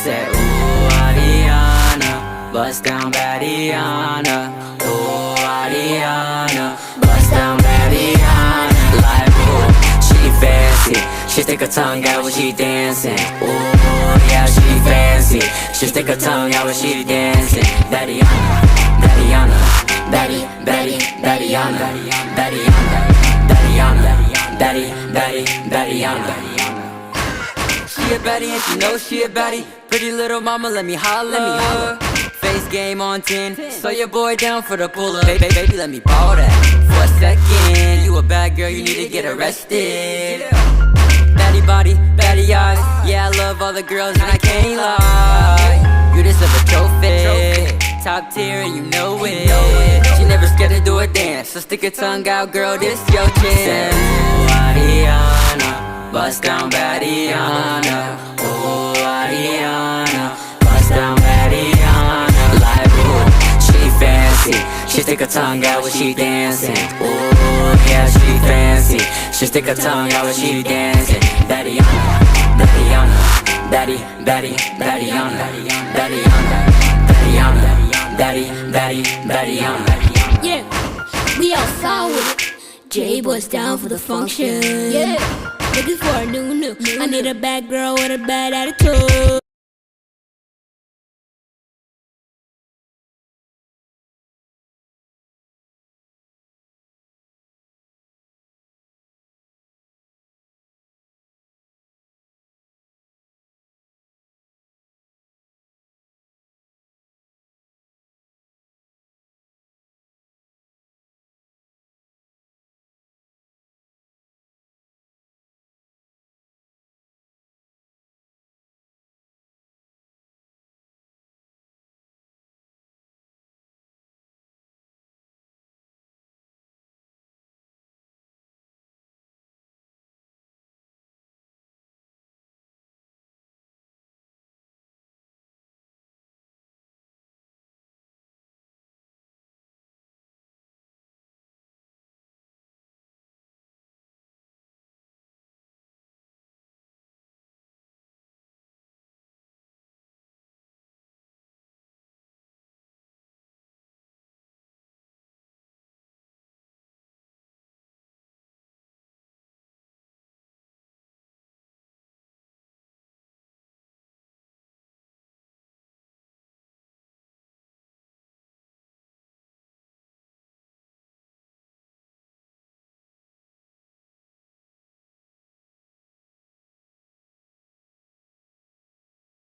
Say, ooh, Ariana, bust down, Badiana. Ooh, Ariana, bust down, Badiana. Like, ooh, she fancy. She stick her tongue out when she dancing. Ooh, yeah, she fancy. She stick her tongue out when she dancing. Badiana, Badiana, Badiana, Badiana, Badiana. She a baddie and she knows she a baddie. Pretty little mama, let me holla. Face game on 10, so your boy down for the pull-up. Baby, let me borrow that for a second. You a bad girl, you need to get arrested. Baddie body, baddie eyes. Yeah, I love all the girls and I can't lie. You deserve a trophy, top tier and you know it. She never scared to do a dance, so stick your tongue out, girl, this your chance. Ooh, Ariana, bust down, Badiana. Ooh, Ariana, bust down, Badiana. Like, ooh, she fancy. She stick her tongue out when she dancing. Ooh, yeah, she fancy. She stick her tongue out when she dancing. Badiana, Badiana, Badiana, Badiana, Badiana. Yeah, we outside with it. J-Boy's down for the function. Yeah, looking for a new. I need a bad girl with a bad attitude.